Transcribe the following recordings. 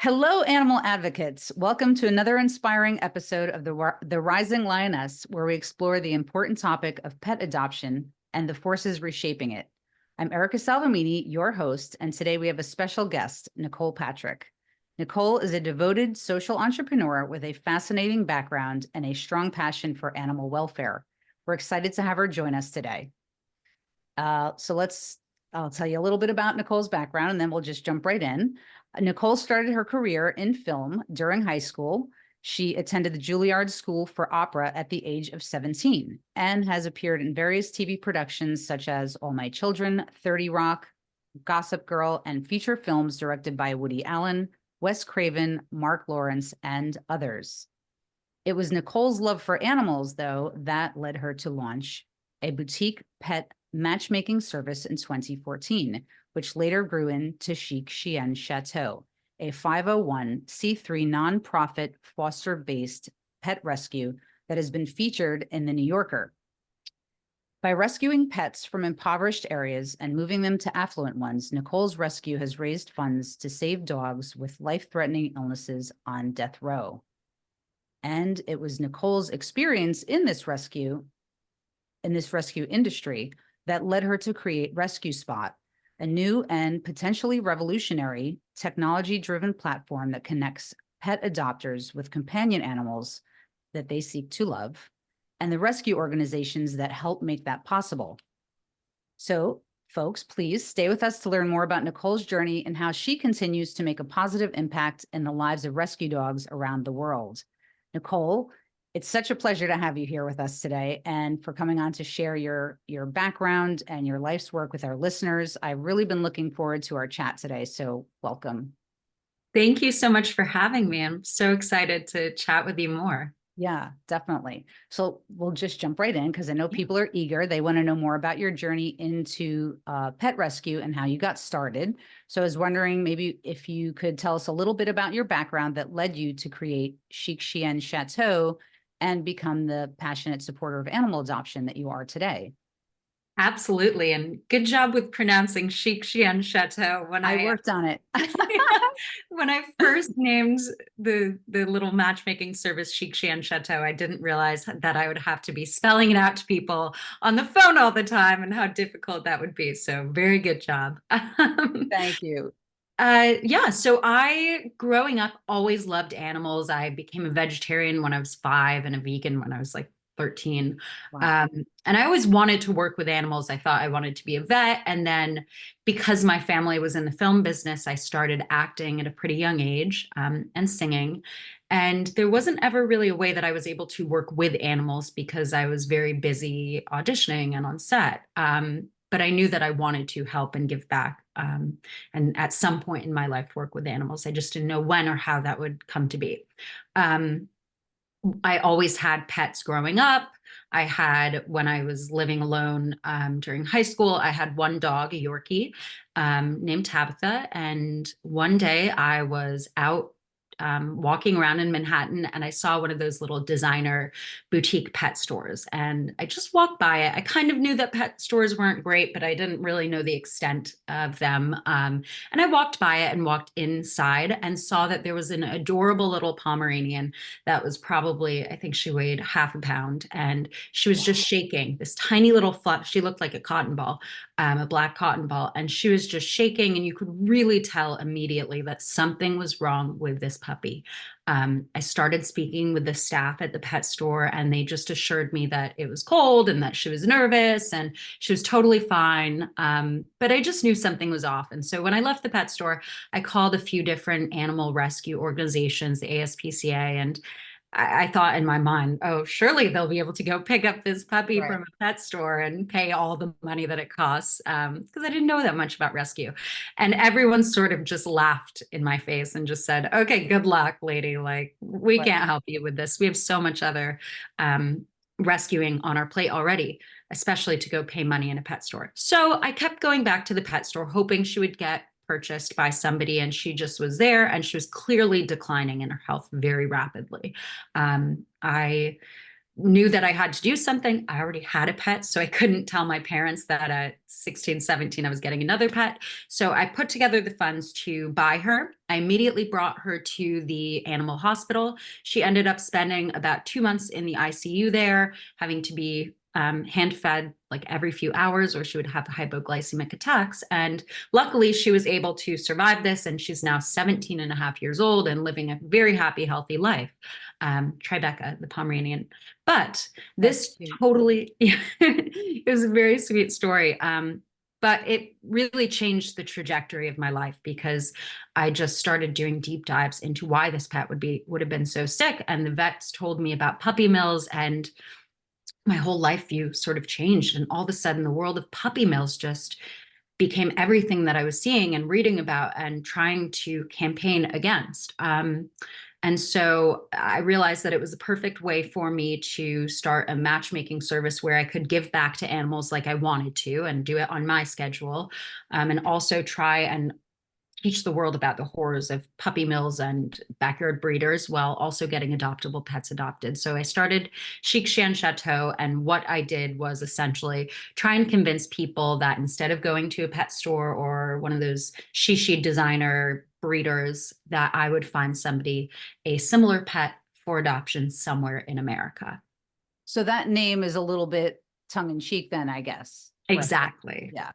Hello, animal advocates. Welcome to another inspiring episode of the Rising Lioness, where we explore the important topic of pet adoption and the forces reshaping it. I'm Erica Salvemini, your host, and today we have a special guest, Nicole Patrick. Nicole is a devoted social entrepreneur with a fascinating background and a strong passion for animal welfare. We're excited to have her join us today. I'll tell you a little bit about Nicole's background, and then we'll just jump right in. Nicole started her career in film during high school. She attended the Juilliard School for Opera at the age of 17 and has appeared in various TV productions such as All My Children, 30 Rock, Gossip Girl, and feature films directed by Woody Allen, Wes Craven, Mark Lawrence, and others. It was Nicole's love for animals, though, that led her to launch a boutique pet matchmaking service in 2014, which later grew into Chic Chien Chateau, a 501c3 nonprofit foster-based pet rescue that has been featured in The New Yorker. By rescuing pets from impoverished areas and moving them to affluent ones, Nicole's rescue has raised funds to save dogs with life-threatening illnesses on death row. And it was Nicole's experience in this rescue industry that led her to create Rescue Spot, a new and potentially revolutionary technology-driven platform that connects pet adopters with companion animals that they seek to love and the rescue organizations that help make that possible. So, folks, please stay with us to learn more about Nicole's journey and how she continues to make a positive impact in the lives of rescue dogs around the world. Nicole, it's such a pleasure to have you here with us today and for coming on to share your background and your life's work with our listeners. I've really been looking forward to our chat today, so welcome. Thank you so much for having me. I'm so excited to chat with you more. Yeah, definitely. So we'll just jump right in because I know people are eager. They want to know more about your journey into pet rescue and how you got started. So I was wondering maybe if you could tell us a little bit about your background that led you to create Chic Chien Chateau and become the passionate supporter of animal adoption that you are today. Absolutely. And good job with pronouncing Chic Chien Chateau. I worked on it. When I first named the little matchmaking service Chic Chien Chateau, I didn't realize that I would have to be spelling it out to people on the phone all the time and how difficult that would be. So very good job. Thank you. Yeah, so I, growing up, always loved animals. I became a vegetarian when I was 5 and a vegan when I was like 13. Wow. And I always wanted to work with animals. I thought I wanted to be a vet. And then because my family was in the film business, I started acting at a pretty young age, and singing. And there wasn't ever really a way that I was able to work with animals because I was very busy auditioning and on set. But I knew that I wanted to help and give back. And at some point in my life, work with animals. I just didn't know when or how that would come to be. I always had pets growing up. I had, when I was living alone during high school, I had one dog, a Yorkie, named Tabitha. And one day I was out walking around in Manhattan and I saw one of those little designer boutique pet stores. And I just walked by it. I kind of knew that pet stores weren't great, but I didn't really know the extent of them. And I walked by it and walked inside and saw that there was an adorable little Pomeranian that was probably, I think she weighed half a pound. And she was just shaking, this tiny little fluff. She looked like a cotton ball, a black cotton ball. And she was just shaking. And you could really tell immediately that something was wrong with this puppy. I started speaking with the staff at the pet store, and they just assured me that it was cold and that she was nervous and she was totally fine. But I just knew something was off. And so when I left the pet store, I called a few different animal rescue organizations, the ASPCA, and I thought in my mind, oh, surely they'll be able to go pick up this puppy Right. from a pet store and pay all the money that it costs, because I didn't know that much about rescue. And everyone sort of just laughed in my face and just said, okay, good luck, lady. Like, we Right. can't help you with this. We have so much other rescuing on our plate already, especially to go pay money in a pet store. So I kept going back to the pet store, hoping she would get purchased by somebody, and she just was there, and she was clearly declining in her health very rapidly. I knew that I had to do something. I already had a pet, so I couldn't tell my parents that at 16, 17, I was getting another pet. So I put together the funds to buy her. I immediately brought her to the animal hospital. She ended up spending about 2 months in the ICU there, having to be hand fed like every few hours, or she would have hypoglycemic attacks. And luckily, she was able to survive this. And she's now 17 and a half years old and living a very happy, healthy life. Tribeca, the Pomeranian. But this totally, it was a very sweet story. But it really changed the trajectory of my life because I just started doing deep dives into why this pet would have been so sick. And the vets told me about puppy mills, and my whole life view sort of changed. And all of a sudden, the world of puppy mills just became everything that I was seeing and reading about and trying to campaign against. And so I realized that it was the perfect way for me to start a matchmaking service where I could give back to animals like I wanted to and do it on my schedule, and also try and teach the world about the horrors of puppy mills and backyard breeders while also getting adoptable pets adopted. So I started Chic Shan Chateau, and what I did was essentially try and convince people that instead of going to a pet store or one of those shishi designer breeders, that I would find somebody a similar pet for adoption somewhere in America. So that name is a little bit tongue in cheek then, I guess. Right? Exactly. Yeah.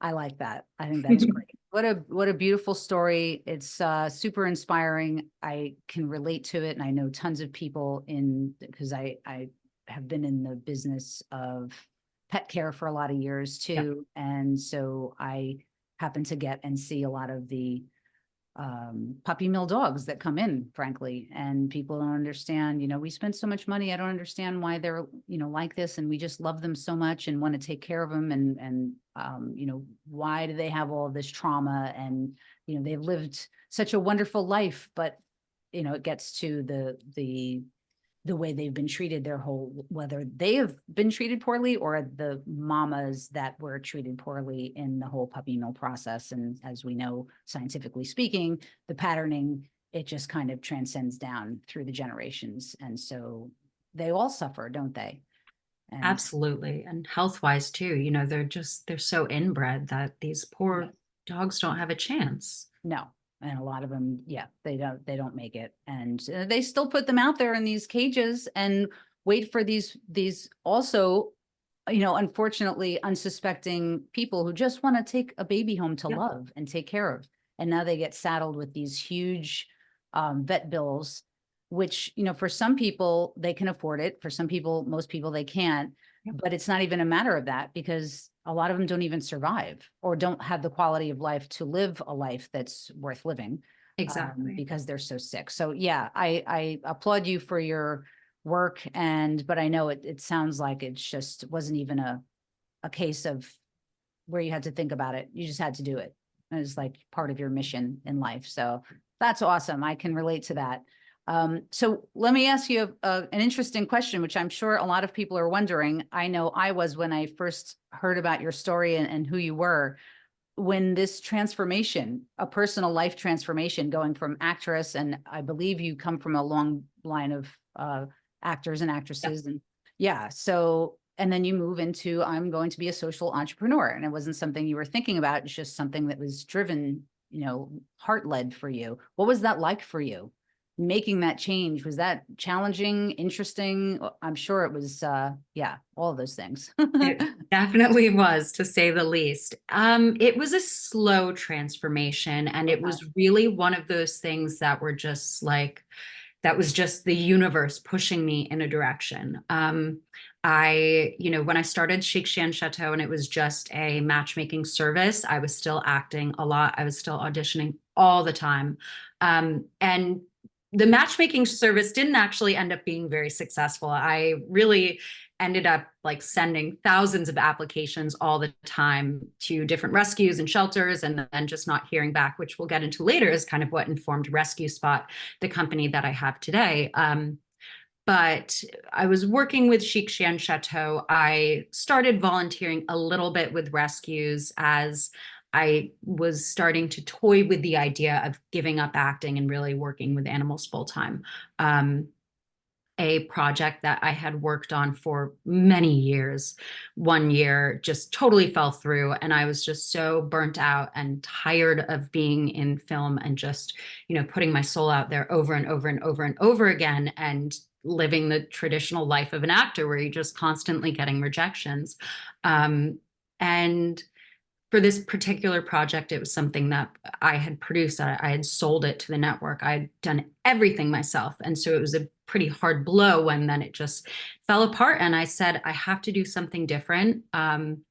I like that. I think that's great. What a beautiful story. It's super inspiring. I can relate to it. And I know tons of people because I have been in the business of pet care for a lot of years too. Yeah. And so I happen to get and see a lot of the puppy mill dogs that come in, frankly, and people don't understand, we spend so much money. I don't understand why they're, like this. And we just love them so much and want to take care of them. And why do they have all this trauma? And, they've lived such a wonderful life, but, it gets to the way they've been treated their whole, whether they have been treated poorly or the mamas that were treated poorly in the whole puppy mill process. And as we know, scientifically speaking, the patterning, it just kind of transcends down through the generations. And so they all suffer, don't they? And absolutely. And health-wise too, they're so inbred that these poor dogs don't have a chance. No. And a lot of them, yeah, they don't make it. And they still put them out there in these cages and wait for these also, unfortunately unsuspecting people who just want to take a baby home to love and take care of. And now they get saddled with these huge vet bills, which, for some people they can afford it. For some people, most people, they can't. But it's not even a matter of that, because a lot of them don't even survive or don't have the quality of life to live a life that's worth living. Exactly. Because they're so sick. So yeah, I applaud you for your work. But I know it sounds like it just wasn't even a case of where you had to think about it. You just had to do it. It was like part of your mission in life. So that's awesome. I can relate to that. So let me ask you an interesting question, which I'm sure a lot of people are wondering. I know I was when I first heard about your story and who you were. When this transformation, a personal life transformation, going from actress, and I believe you come from a long line of actors and actresses, and so, and then you move into, I'm going to be a social entrepreneur, and it wasn't something you were thinking about. It's just something that was driven, heart-led for you. What was that like for you? Making that change, was that challenging, interesting? I'm sure it was, all of those things. It definitely was, to say the least. It was a slow transformation, and it was really one of those things that were just like, that was just the universe pushing me in a direction. When I started Chic Shan Chateau and it was just a matchmaking service, I was still acting a lot. I was still auditioning all the time. And the matchmaking service didn't actually end up being very successful. I really ended up like sending thousands of applications all the time to different rescues and shelters, and then just not hearing back, which we'll get into later, is kind of what informed Rescue Spot, the company that I have today. But I was working with Chic Shan Chateau. I started volunteering a little bit with rescues as I was starting to toy with the idea of giving up acting and really working with animals full time. a project that I had worked on for many years. One year just totally fell through, and I was just so burnt out and tired of being in film and just, putting my soul out there over and over and over and over again, and living the traditional life of an actor where you're just constantly getting rejections. And for this particular project, it was something that I had produced. I had sold it to the network. I had done everything myself. And so it was a pretty hard blow when then it just fell apart. And I said, I have to do something different. And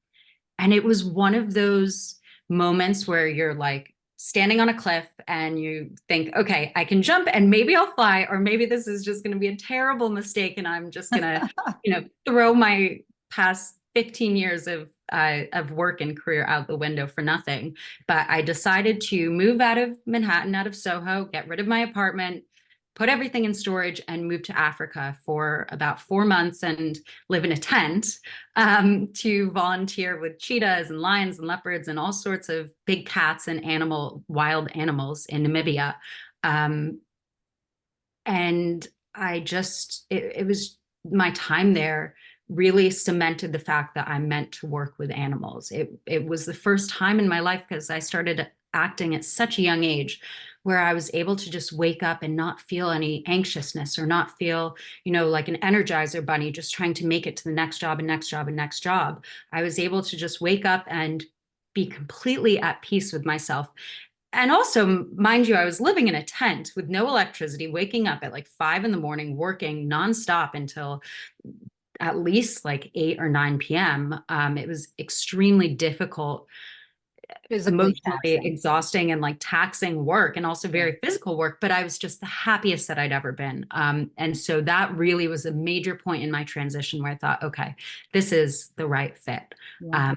it was one of those moments where you're like standing on a cliff and you think, okay, I can jump and maybe I'll fly, or maybe this is just going to be a terrible mistake and I'm just going to, throw my past 15 years of work and career out the window for nothing. But I decided to move out of Manhattan, out of Soho, get rid of my apartment, put everything in storage, and move to Africa for about 4 months and live in a tent, to volunteer with cheetahs and lions and leopards and all sorts of big cats and wild animals in Namibia. And it was my time there really cemented the fact that I'm meant to work with animals. It was the first time in my life, because I started acting at such a young age, where I was able to just wake up and not feel any anxiousness, or not feel, like an Energizer bunny just trying to make it to the next job and next job and next job. I was able to just wake up and be completely at peace with myself. And also, mind you, I was living in a tent with no electricity, waking up at like 5 a.m, working nonstop until at least like 8 or 9 p.m. It was extremely difficult, Physically emotionally taxing. exhausting, and like taxing work, and also very physical work. But I was just the happiest that I'd ever been. And so that really was a major point in my transition where I thought, okay, this is the right fit. Yeah.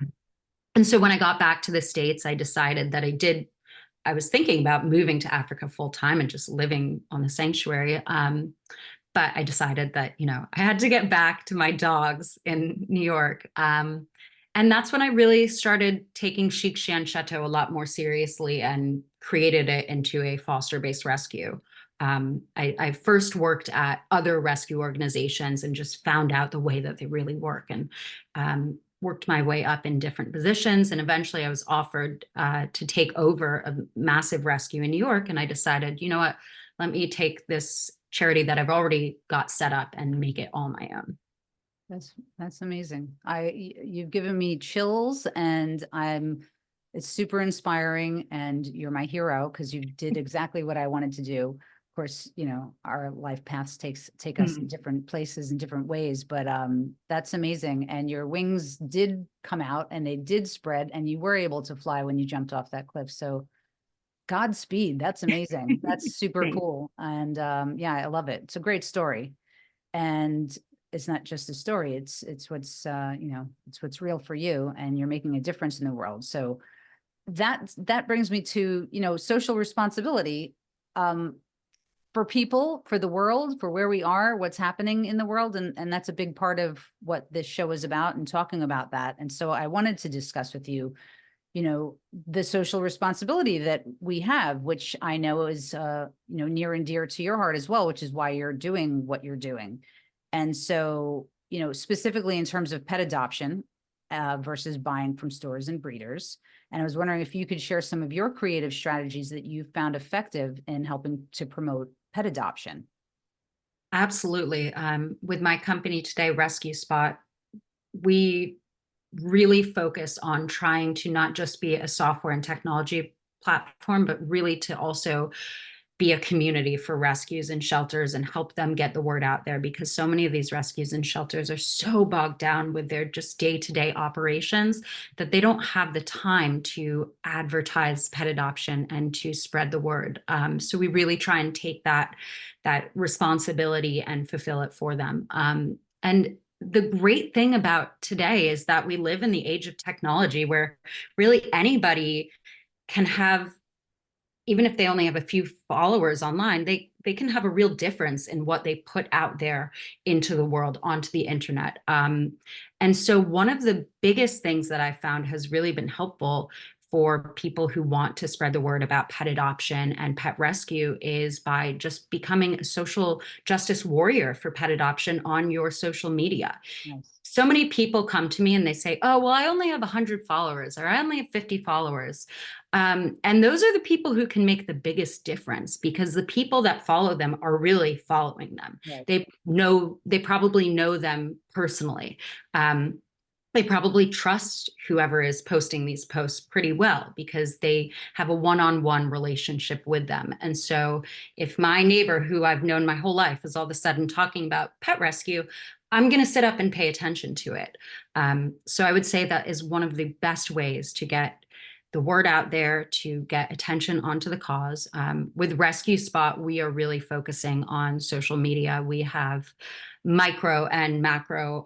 And so when I got back to the States, I decided that I was thinking about moving to Africa full time and just living on the sanctuary. But I decided that, I had to get back to my dogs in New York. And that's when I really started taking Chic Chien Chateau a lot more seriously and created it into a foster-based rescue. I first worked at other rescue organizations and just found out the way that they really work, and worked my way up in different positions. And eventually I was offered to take over a massive rescue in New York. And I decided, you know what, let me take this charity that I've already got set up and make it all my own. That's amazing. You've given me chills, and it's super inspiring, and you're my hero because you did exactly what I wanted to do. Of course, our life paths take us in different places in different ways, but that's amazing. And your wings did come out and they did spread, and you were able to fly when you jumped off that cliff. So Godspeed. That's amazing. That's super cool. And yeah, I love it. It's a great story. And it's not just a story. It's what's it's what's real for you, and you're making a difference in the world. So that brings me to, social responsibility for people, for the world, for where we are, what's happening in the world. And that's a big part of what this show is about, and talking about that. And so I wanted to discuss with you, the social responsibility that we have, which I know is, near and dear to your heart as well, which is why you're doing what you're doing. And so, specifically in terms of pet adoption versus buying from stores and breeders. And I was wondering if you could share some of your creative strategies that you found effective in helping to promote pet adoption. Absolutely. With my company today, Rescue Spot, we really focus on trying to not just be a software and technology platform, but really to also be a community for rescues and shelters and help them get the word out there, because so many of these rescues and shelters are so bogged down with their just day-to-day operations that they don't have the time to advertise pet adoption and to spread the word. So we really try and take that responsibility and fulfill it for them. And the great thing about today is that we live in the age of technology where really anybody can have, even if they only have a few followers online, they can have a real difference in what they put out there into the world, onto the internet. And so one of the biggest things that I found has really been helpful for people who want to spread the word about pet adoption and pet rescue is by just becoming a social justice warrior for pet adoption on your social media. Nice. So many people come to me and they say, oh, well, I only have 100 followers, or I only have 50 followers. And those are the people who can make the biggest difference, because the people that follow them are really following them. Right. They probably know them personally. They probably trust whoever is posting these posts pretty well, because they have a one-on-one relationship with them. And so if my neighbor, who I've known my whole life, is all of a sudden talking about pet rescue, I'm going to sit up and pay attention to it. So I would say that is one of the best ways to get the word out there, to get attention onto the cause. With Rescue Spot, we are really focusing on social media. We have micro and macro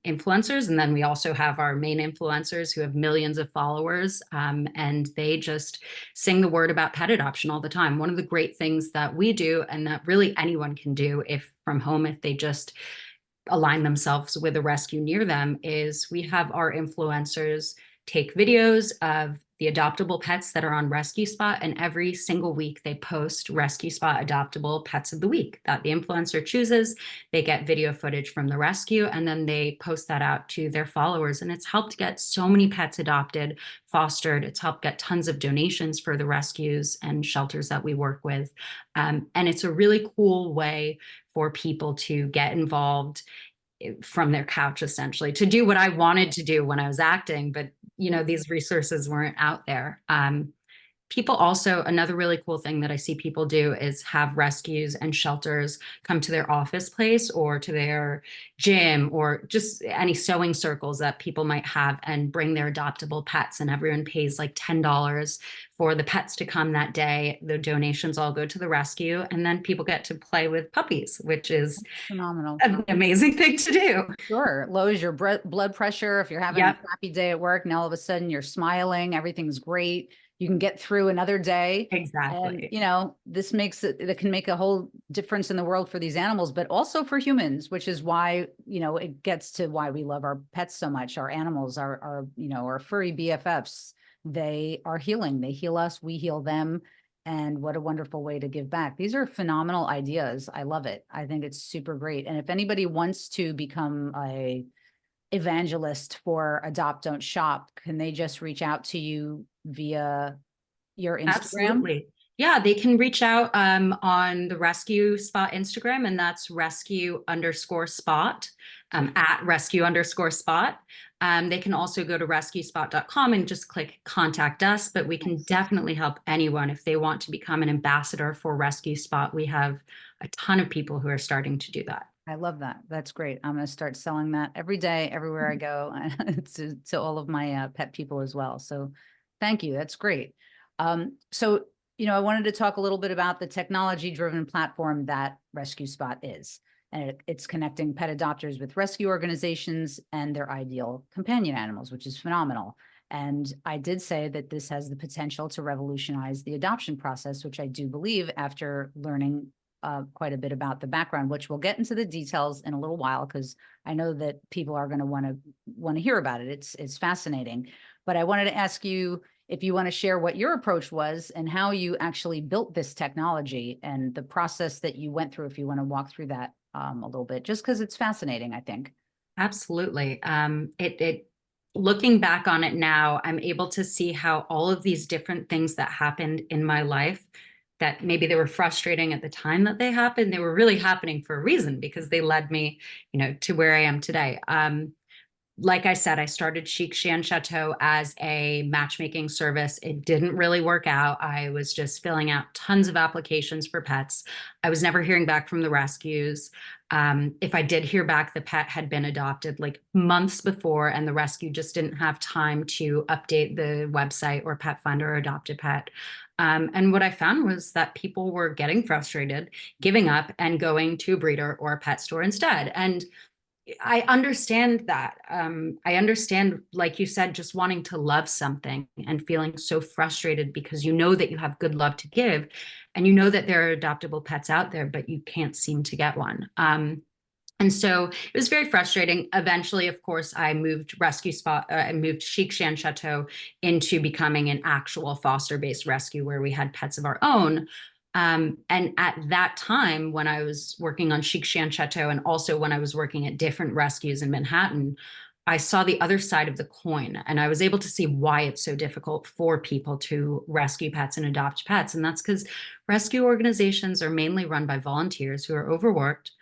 influencers, and then we also have our main influencers who have millions of followers, and they just sing the word about pet adoption all the time. One of the great things that we do, and that really anyone can do if from home, if they just align themselves with a rescue near them, is we have our influencers take videos of the adoptable pets that are on Rescue Spot, and every single week they post Rescue Spot adoptable pets of the week that the influencer chooses. They get video footage from the rescue, and then they post that out to their followers. And it's helped get so many pets adopted, fostered. It's helped get tons of donations for the rescues and shelters that we work with. And it's a really cool way for people to get involved from their couch, essentially, to do what I wanted to do when I was acting, but these resources weren't out there. People also, another really cool thing that I see people do is have rescues and shelters come to their office place or to their gym, or just any sewing circles that people might have, and bring their adoptable pets, and everyone pays like $10 for the pets to come that day. The donations all go to the rescue, and then people get to play with puppies, which is Phenomenal. an amazing thing to do. Sure. Lowers your blood pressure. If you're having a Yep, crappy day at work, now all of a sudden you're smiling, everything's great. You can get through another day. And, exactly. this makes it, that can make a whole difference in the world for these animals, but also for humans, which is why, it gets to why we love our pets so much. Our animals are, our furry BFFs. They are healing. They heal us. We heal them. And what a wonderful way to give back. These are phenomenal ideas. I love it. I think it's super great. And if anybody wants to become a evangelist for Adopt Don't Shop, can they just reach out to you via your Instagram? Absolutely. Yeah, they can reach out on the Rescue Spot Instagram, and that's rescue_spot, at rescue_spot. They can also go to rescuespot.com and just click contact us, but we can definitely help anyone if they want to become an ambassador for Rescue Spot. We have a ton of people who are starting to do that. I love that. That's great. I'm going to start selling that every day, everywhere I go, to all of my pet people as well. So thank you. That's great. So, I wanted to talk a little bit about the technology-driven platform that Rescue Spot is. And it's connecting pet adopters with rescue organizations and their ideal companion animals, which is phenomenal. And I did say that this has the potential to revolutionize the adoption process, which I do believe after learning quite a bit about the background, which we'll get into the details in a little while, because I know that people are going to want to hear about it. It's fascinating. But I wanted to ask you if you want to share what your approach was and how you actually built this technology and the process that you went through, if you want to walk through that a little bit, just because it's fascinating, I think. Absolutely. Looking back on it now, I'm able to see how all of these different things that happened in my life, that maybe they were frustrating at the time that they happened, they were really happening for a reason, because they led me, to where I am today. Like I said, I started Chic Chien Chateau as a matchmaking service. It didn't really work out. I was just filling out tons of applications for pets. I was never hearing back from the rescues. If I did hear back, the pet had been adopted like months before, and the rescue just didn't have time to update the website or Pet Finder or Adopt a Pet. And what I found was that people were getting frustrated, giving up, and going to a breeder or a pet store instead. And I understand that. I understand, like you said, just wanting to love something and feeling so frustrated because you know that you have good love to give, and you know that there are adoptable pets out there, but you can't seem to get one. And so it was very frustrating. Eventually, of course, I moved I moved Chic-Shan Chateau into becoming an actual foster-based rescue where we had pets of our own. And at that time, when I was working on Chic-Shan Chateau and also when I was working at different rescues in Manhattan, I saw the other side of the coin, and I was able to see why it's so difficult for people to rescue pets and adopt pets. And that's because rescue organizations are mainly run by volunteers who are overworked.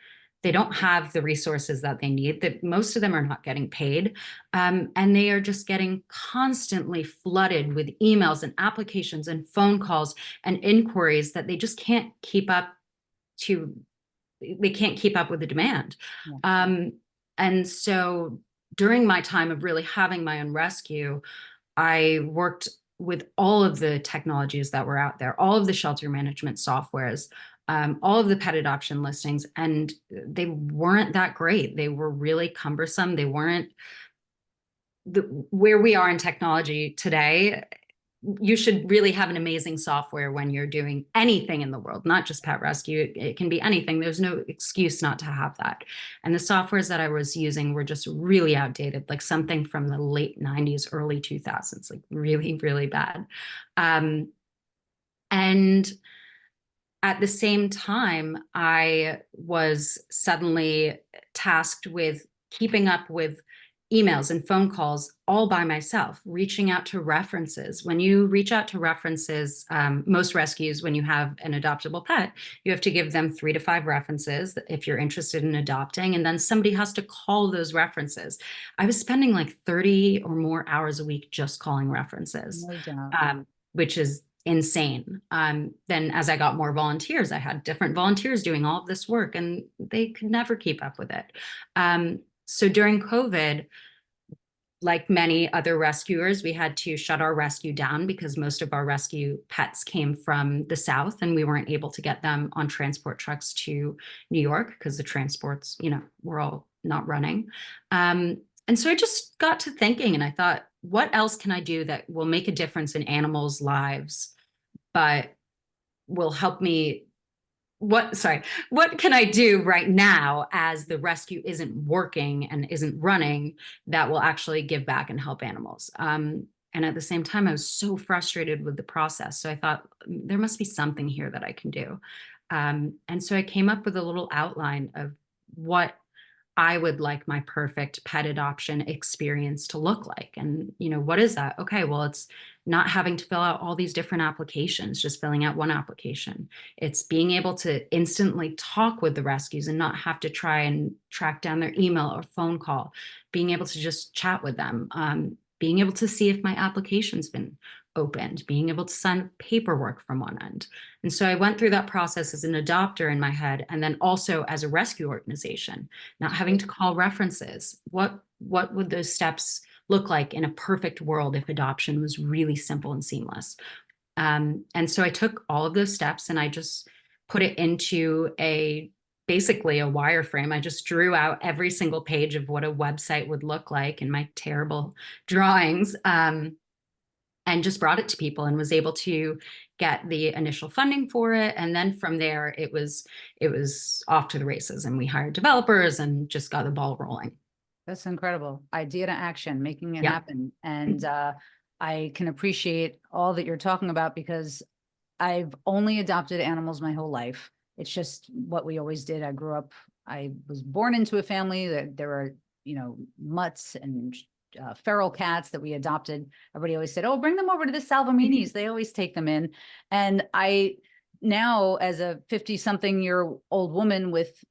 They don't have the resources that they need, that most of them are not getting paid. And they are just getting constantly flooded with emails and applications and phone calls and inquiries that they just can't keep up to, they can't keep up with the demand. Yeah. And so during my time of really having my own rescue, I worked with all of the technologies that were out there, all of the shelter management softwares, all of the pet adoption listings, and they weren't that great. They were really cumbersome. They weren't where we are in technology today. You should really have an amazing software when you're doing anything in the world, not just pet rescue. It can be anything. There's no excuse not to have that. And the softwares that I was using were just really outdated, like something from the late 90s, early 2000s, like really, really bad. And at the same time, I was suddenly tasked with keeping up with emails and phone calls all by myself, reaching out to references. When you reach out to references, most rescues, when you have an adoptable pet, you have to give them 3 to 5 references if you're interested in adopting, and then somebody has to call those references. I was spending like 30 or more hours a week just calling references, No doubt. which is insane. Then as I got more volunteers, I had different volunteers doing all of this work, and they could never keep up with it. So during COVID, like many other rescuers, we had to shut our rescue down because most of our rescue pets came from the South, and we weren't able to get them on transport trucks to New York because the transports, were all not running. And so I just got to thinking, and I thought, what else can I do that will make a difference in animals' lives, but will help me? What can I do right now as the rescue isn't working and isn't running that will actually give back and help animals? And at the same time, I was so frustrated with the process. So I thought there must be something here that I can do. And so I came up with a little outline of what I would like my perfect pet adoption experience to look like. And, what is that? Okay, well, it's not having to fill out all these different applications, just filling out one application. It's being able to instantly talk with the rescues and not have to try and track down their email or phone call, being able to just chat with them, being able to see if my application's been opened, being able to sign paperwork from one end. And so I went through that process as an adopter in my head, and then also as a rescue organization, not having to call references. What would those steps look like in a perfect world if adoption was really simple and seamless? And so I took all of those steps and I just put it into basically a wireframe. I just drew out every single page of what a website would look like in my terrible drawings. And just brought it to people and was able to get the initial funding for it. And then from there, it was off to the races, and we hired developers and just got the ball rolling. That's incredible. Idea to action, making it Yeah. happen. And I can appreciate all that you're talking about because I've only adopted animals my whole life. It's just what we always did. I was born into a family that there were, mutts and feral cats that we adopted. Everybody always said, "Oh, bring them over to the Salveminis. They always take them in." And I now, as a 50-something-year-old woman with,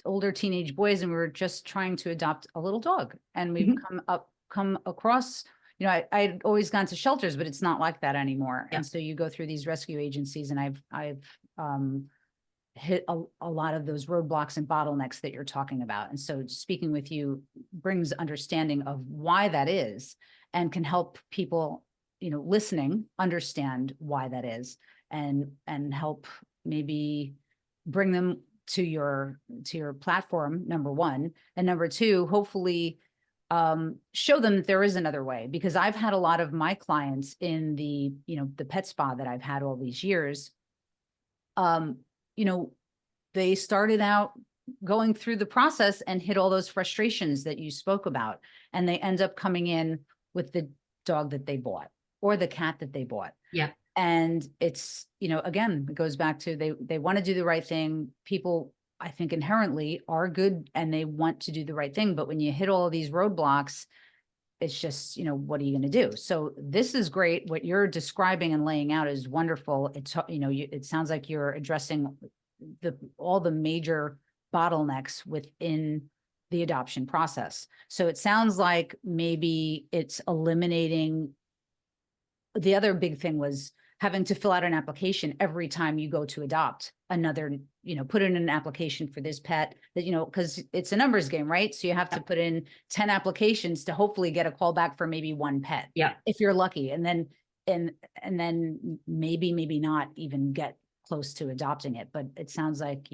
older teenage boys, and we were just trying to adopt a little dog, and we've come across. I'd always gone to shelters, but it's not like that anymore. Yeah. And so you go through these rescue agencies, and I've hit a lot of those roadblocks and bottlenecks that you're talking about. And so speaking with you brings understanding of why that is, and can help people, listening understand why that is, and help maybe bring them to your platform, number one, and number two, hopefully show them that there is another way. Because I've had a lot of my clients in the pet spa that I've had all these years, they started out going through the process and hit all those frustrations that you spoke about. And they end up coming in with the dog that they bought or the cat that they bought. Yeah. And it's, again, it goes back to they want to do the right thing. People, I think, inherently are good and they want to do the right thing. But when you hit all of these roadblocks, it's just, what are you going to do? So this is great. What you're describing and laying out is wonderful. It's, it sounds like you're addressing all the major bottlenecks within the adoption process. So it sounds like maybe it's eliminating. The other big thing was having to fill out an application every time you go to adopt another, put in an application for this pet that, because it's a numbers game, right? So you have to put in 10 applications to hopefully get a call back for maybe one pet. Yeah. If you're lucky. And then maybe not even get close to adopting it. But it sounds like,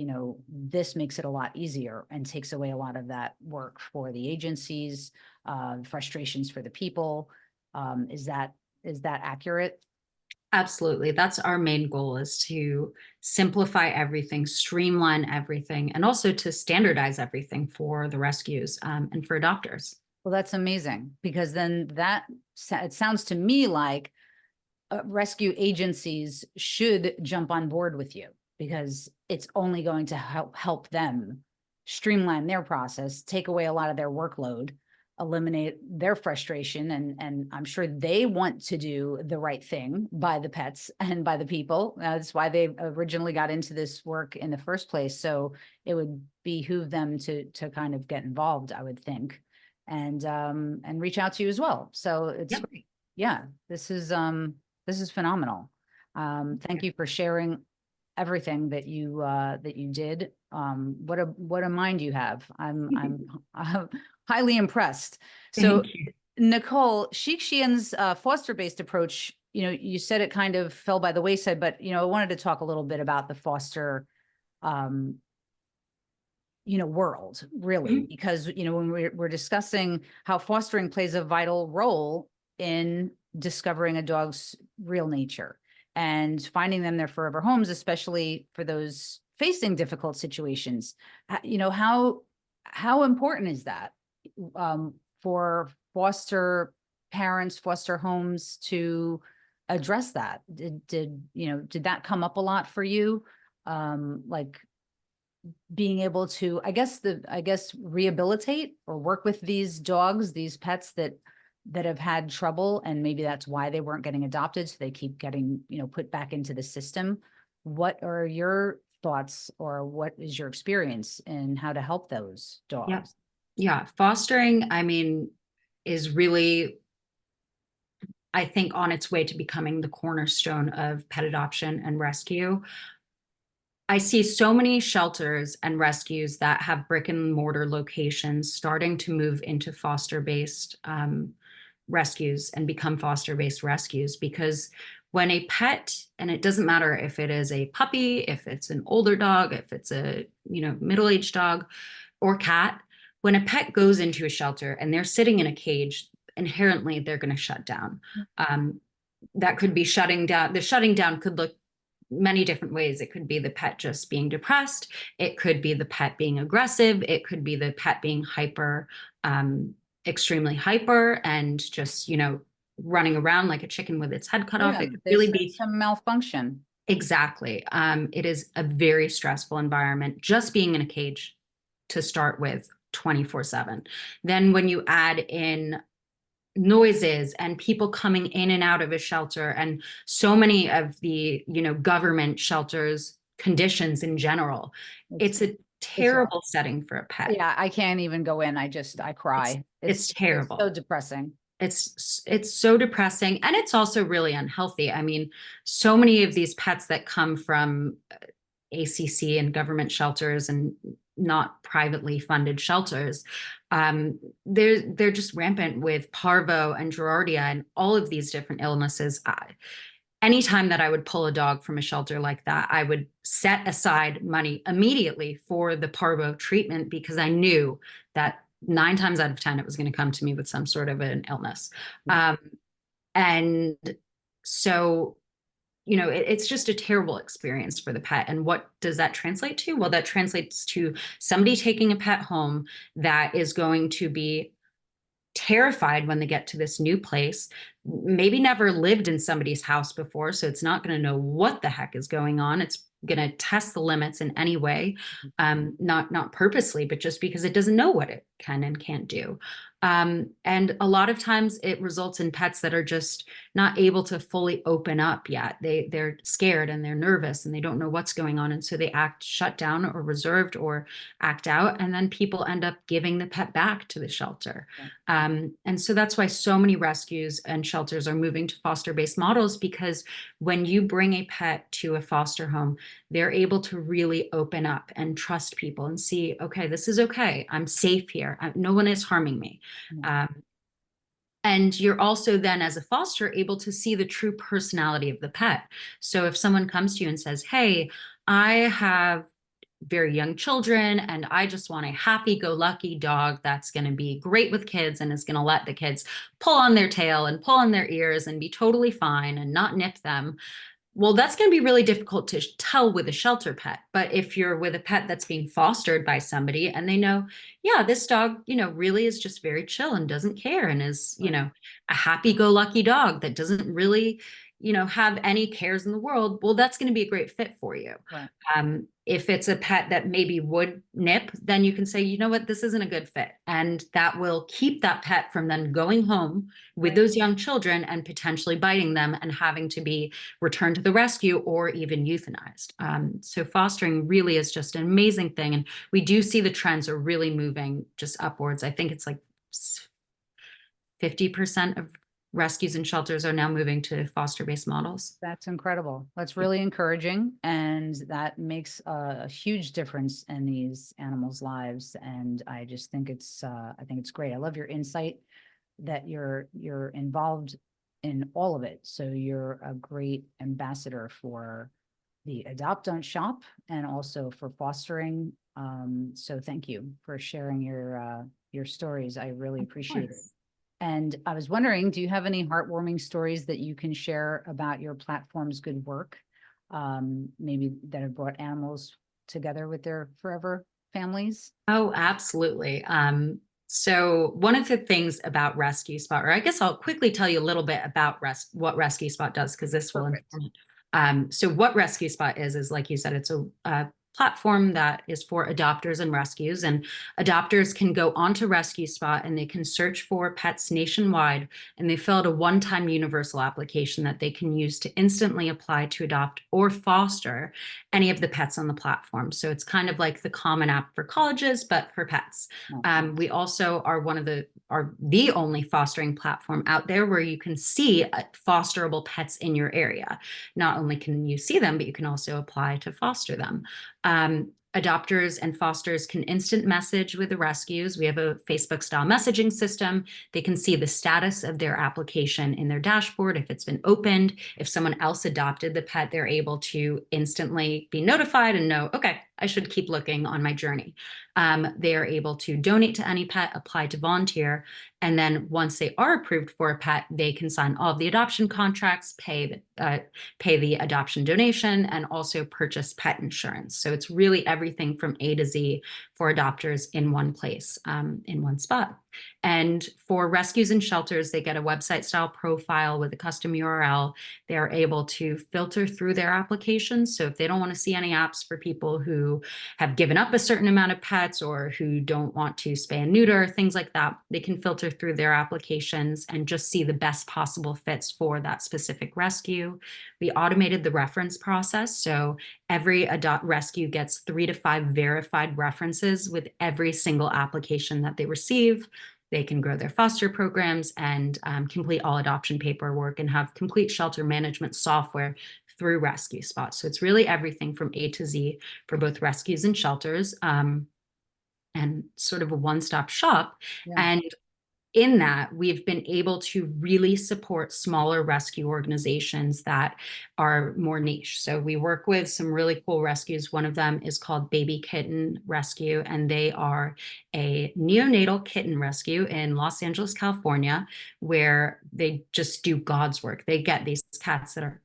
this makes it a lot easier and takes away a lot of that work for the agencies, frustrations for the people. Is that accurate? Absolutely. That's our main goal, is to simplify everything, streamline everything, and also to standardize everything for the rescues and for adopters. Well, that's amazing, because then it sounds to me like rescue agencies should jump on board with you, because it's only going to help them streamline their process, take away a lot of their workload, eliminate their frustration. And I'm sure they want to do the right thing by the pets and by the people. That's why they originally got into this work in the first place. So it would behoove them to kind of get involved, I would think, and reach out to you as well. So it's great. Yeah, this is phenomenal. Thank you for sharing everything that you did. What a mind you have. I'm highly impressed. So Nicole, Sheekshian's foster-based approach, you said it kind of fell by the wayside, but I wanted to talk a little bit about the foster world, really, because when we're discussing how fostering plays a vital role in discovering a dog's real nature and finding them their forever homes, especially for those facing difficult situations. How important is that for foster parents, foster homes to address that? Did that come up a lot for you? Like being able to, I guess, rehabilitate or work with these dogs, these pets that have had trouble, and maybe that's why they weren't getting adopted. So they keep getting, put back into the system. What are your thoughts, or what is your experience in how to help those dogs? Yeah. Fostering, I mean, is really, I think, on its way to becoming the cornerstone of pet adoption and rescue. I see so many shelters and rescues that have brick and mortar locations starting to move into foster-based rescues and become foster-based rescues, because when a pet, and it doesn't matter if it is a puppy, if it's an older dog, if it's a middle-aged dog or cat, when a pet goes into a shelter and they're sitting in a cage, inherently they're going to shut down. That could be shutting down. The shutting down could look many different ways. It could be the pet just being depressed. It could be the pet being aggressive. It could be the pet being extremely hyper and just, running around like a chicken with its head cut off. It could really be some malfunction. Exactly. It is a very stressful environment just being in a cage to start with 24/7. Then when you add in noises and people coming in and out of a shelter, and so many of the government shelters conditions in general, it's a terrible setting for a pet. Yeah, I can't even go in. I cry. It's terrible. It's so depressing. It's so depressing, and it's also really unhealthy. I mean, so many of these pets that come from ACC and government shelters and not privately funded shelters, they're just rampant with parvo and giardia and all of these different illnesses. Anytime that I would pull a dog from a shelter like that, I would set aside money immediately for the parvo treatment, because I knew that 9 times out of 10 it was going to come to me with some sort of an illness. And so it's just a terrible experience for the pet. And what does that translate to? Well, that translates to somebody taking a pet home that is going to be terrified when they get to this new place, maybe never lived in somebody's house before, so it's not going to know what the heck is going on. It's going to test the limits in any way, not purposely, but just because it doesn't know what it can and can't do. And a lot of times it results in pets that are just not able to fully open up yet. They're scared and they're nervous and they don't know what's going on, and so they act shut down or reserved or act out, and then people end up giving the pet back to the shelter. And so that's why so many rescues and shelters are moving to foster-based models, because when you bring a pet to a foster home, they're able to really open up and trust people and see, okay, this is okay. I'm safe here. No one is harming me. And you're also then, as a foster, able to see the true personality of the pet. So if someone comes to you and says, hey, I have very young children and I just want a happy-go-lucky dog that's going to be great with kids and is going to let the kids pull on their tail and pull on their ears and be totally fine and not nip them. Well, that's going to be really difficult to tell with a shelter pet. But if you're with a pet that's being fostered by somebody and they know, yeah, this dog, really is just very chill and doesn't care and is, a happy-go-lucky dog that doesn't really, have any cares in the world, well, that's going to be a great fit for you. Right. If it's a pet that maybe would nip, then you can say, you know what, this isn't a good fit. And that will keep that pet from then going home with those young children and potentially biting them and having to be returned to the rescue or even euthanized. So fostering really is just an amazing thing. And we do see the trends are really moving just upwards. I think it's like 50% of rescues and shelters are now moving to foster-based models. That's incredible. That's really encouraging. And that makes a huge difference in these animals' lives. And I just think I think it's great. I love your insight that you're involved in all of it. So you're a great ambassador for the Adopt Don't Shop and also for fostering. So thank you for sharing your stories. I really appreciate it. And I was wondering, do you have any heartwarming stories that you can share about your platform's good work? Maybe that have brought animals together with their forever families? Oh, absolutely. So one of the things about Rescue Spot, or I guess I'll quickly tell you a little bit about what Rescue Spot does, because this will inform it. So what Rescue Spot is like you said, it's a platform that is for adopters and rescues, and adopters can go onto Rescue Spot and they can search for pets nationwide, and they fill out a one-time universal application that they can use to instantly apply to adopt or foster any of the pets on the platform. So it's kind of like the common app for colleges, but for pets. We also are the only fostering platform out there where you can see fosterable pets in your area. Not only can you see them, but you can also apply to foster them. Adopters and fosters can instant message with the rescues. We have a Facebook style messaging system. They can see the status of their application in their dashboard. If it's been opened, if someone else adopted the pet, they're able to instantly be notified and know, okay, I should keep looking on my journey. They are able to donate to any pet, apply to volunteer, and then once they are approved for a pet, they can sign all of the adoption contracts, pay the adoption donation, and also purchase pet insurance. So it's really everything from A to Z for adopters in one place, in one spot. And for rescues and shelters, they get a website style profile with a custom URL. They're able to filter through their applications. So if they don't want to see any apps for people who have given up a certain amount of pets or who don't want to spay and neuter, things like that, they can filter through their applications and just see the best possible fits for that specific rescue. We automated the reference process. So every adopt rescue gets 3 to 5 verified references with every single application that they receive. They can grow their foster programs and complete all adoption paperwork and have complete shelter management software through Rescue Spot. So it's really everything from A to Z for both rescues and shelters, and sort of a one-stop shop. And in that, we've been able to really support smaller rescue organizations that are more niche. So we work with some really cool rescues. One of them is called Baby Kitten Rescue, and they are a neonatal kitten rescue in Los Angeles, California, where they just do God's work. They get these cats that are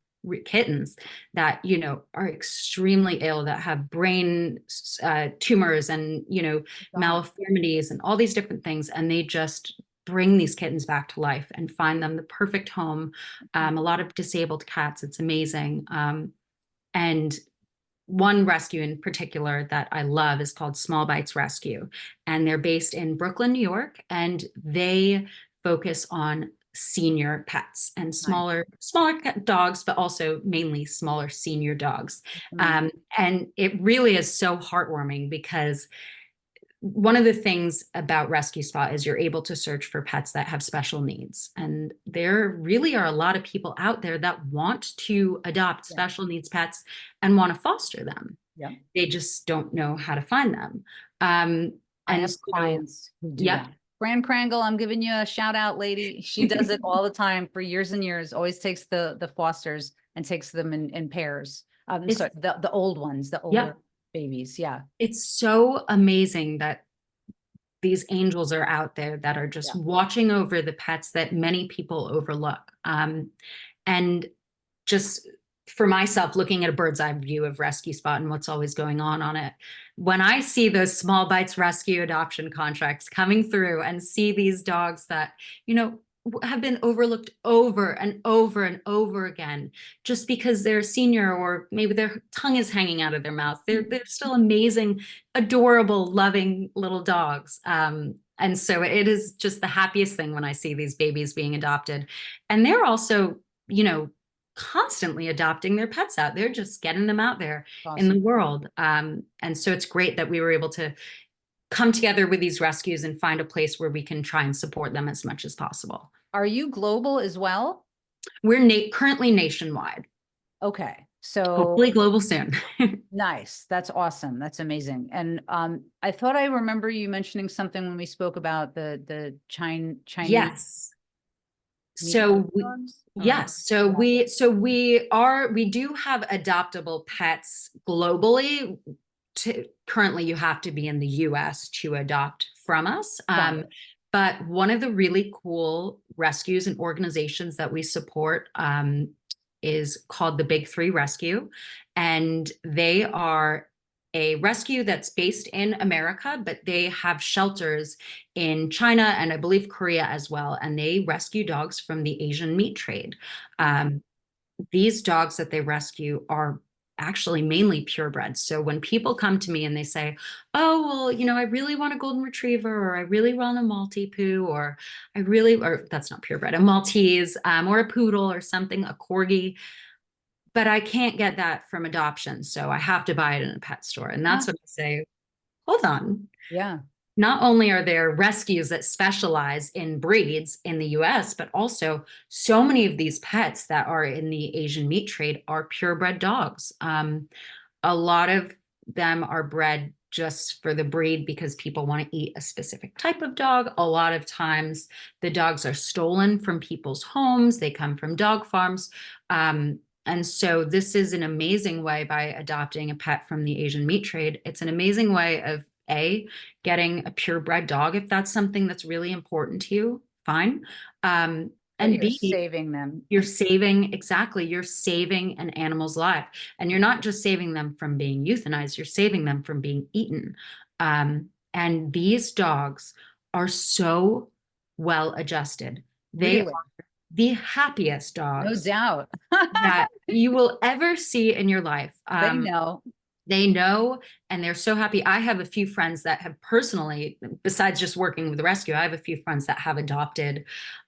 kittens that, you know, are extremely ill, that have brain tumors and, you know, God. malformities and all these different things. And they just bring these kittens back to life and find them the perfect home. A lot of disabled cats. It's amazing. And one rescue in particular that I love is called Small Bites Rescue. And they're based in Brooklyn, New York, and they focus on senior pets and Nice. smaller dogs, but also mainly smaller senior dogs. Amazing. And it really is so heartwarming because one of the things about Rescue Spot is you're able to search for pets that have special needs. And there really are a lot of people out there that want to adopt Yeah. special needs pets and want to foster them. Yeah. They just don't know how to find them. Um, I and have so, clients who do yep, that. Fran Krangle, I'm giving you a shout out, lady. She does it all the time for years and years. Always takes the fosters and takes them in pairs. it's Sorry, the old ones, the older yep, babies. Yeah. it's so amazing that these angels are out there that are just Yeah. watching over the pets that many people overlook. And just for myself, looking at a bird's eye view of Rescue Spot and what's always going on it, when I see those Small Bites rescue adoption contracts coming through and see these dogs that, you know, have been overlooked over and over and over again just because they're a senior or maybe their tongue is hanging out of their mouth. They're still amazing, adorable, loving little dogs. And so it is just the happiest thing when I see these babies being adopted. And they're also, you know, constantly adopting their pets out. They're just getting them out there in the Awesome. world. And so it's great that we were able to come together with these rescues and find a place where we can try and support them as much as possible. Are you global as well? We're currently nationwide, Okay. So hopefully global soon. nice. That's awesome. That's amazing. And I thought I remember you mentioning something when we spoke about the Chinese Yes. meat So dogs. yes, we do have adoptable pets globally. Currently, you have to be in the US to adopt from us. Got it. But one of the really cool rescues and organizations that we support is called the Big Three Rescue. And they are a rescue that's based in America, but they have shelters in China and I believe Korea as well. And they rescue dogs from the Asian meat trade. These dogs that they rescue are actually mainly purebreds. So when people come to me and they say, oh, well, you know, I really want a golden retriever, or I really want a Maltipoo, or or that's not purebred, a Maltese, or a poodle or something, a corgi, but I can't get that from adoption. So I have to buy it in a pet store. And that's Ah, what I say, hold on. yeah. Not only are there rescues that specialize in breeds in the US, but also so many of these pets that are in the Asian meat trade are purebred dogs. A lot of them are bred just for the breed because people want to eat a specific type of dog. A lot of times the dogs are stolen from people's homes, they come from dog farms. And so this is an amazing way by adopting a pet from the Asian meat trade. It's an amazing way of getting a purebred dog if that's something that's really important to you, fine. But And you're B, saving them. you're saving an animal's life. And you're not just saving them from being euthanized, you're saving them from being eaten. And these dogs are so well adjusted. They are Really? the happiest No dogs doubt. that you will ever see in your life. They know. They know, and they're so happy. I have a few friends that have personally, besides just working with the rescue, I have a few friends that have adopted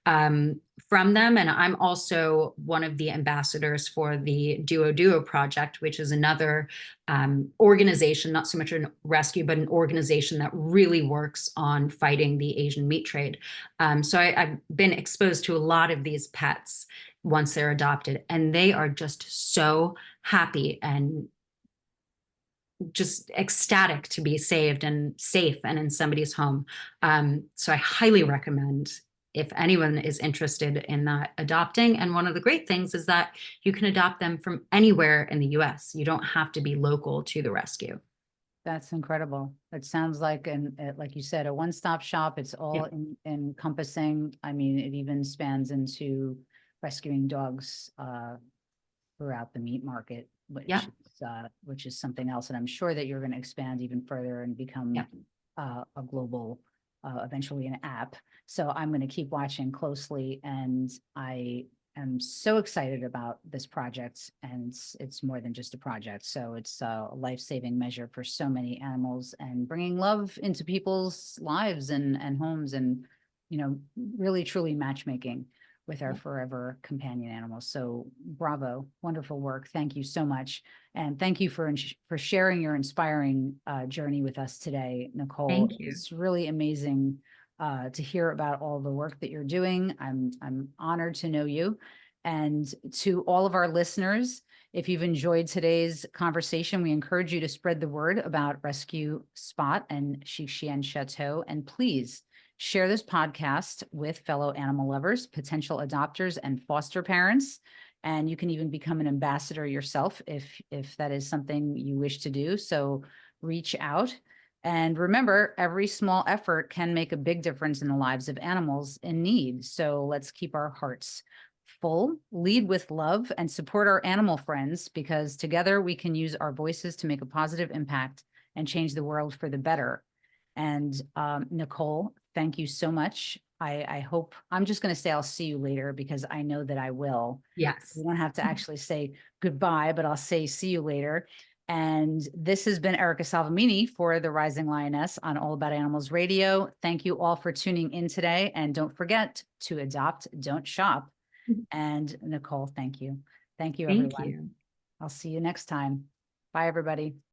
from them. And I'm also one of the ambassadors for the Duo project, which is another organization, not so much a rescue, but an organization that really works on fighting the Asian meat trade. So I've been exposed to a lot of these pets once they're adopted, and they are just so happy and just ecstatic to be saved and safe and in somebody's home. So I highly recommend if anyone is interested in that adopting. And one of the great things is that you can adopt them from anywhere in the US. You don't have to be local to the rescue. That's incredible. It sounds like, like you said, a one-stop shop. It's all Yeah. encompassing. I mean, it even spans into rescuing dogs throughout the meat market, Yeah. which is something else. And I'm sure that you're going to expand even further and become Yeah. a global, eventually an app. So I'm going to keep watching closely, and I am so excited about this project. And it's more than just a project. So it's a life-saving measure for so many animals, and bringing love into people's lives and homes, and, you know, really truly matchmaking with our Yeah. forever companion animals. So bravo, wonderful work. Thank you so much. And thank you for sharing your inspiring journey with us today, Nicole. Thank you. It's really amazing to hear about all the work that you're doing. I'm honored to know you. And to all of our listeners, if you've enjoyed today's conversation, we encourage you to spread the word about Rescue Spot and Shixien Chateau. And please share this podcast with fellow animal lovers, potential adopters, and foster parents. And you can even become an ambassador yourself if that is something you wish to do. So reach out. And remember, every small effort can make a big difference in the lives of animals in need. So let's keep our hearts full, lead with love, and support our animal friends, because together we can use our voices to make a positive impact and change the world for the better. And Nicole, thank you so much. I hope, I'm just going to say I'll see you later, because I know that I will. Yes. We don't have to actually say goodbye, but I'll say see you later. And this has been Erica Salvemini for the Rising Lioness on All About Animals Radio. Thank you all for tuning in today. And don't forget to adopt, don't shop. And Nicole, thank you. Thank you, Thank everyone. you. I'll see you next time. Bye, everybody.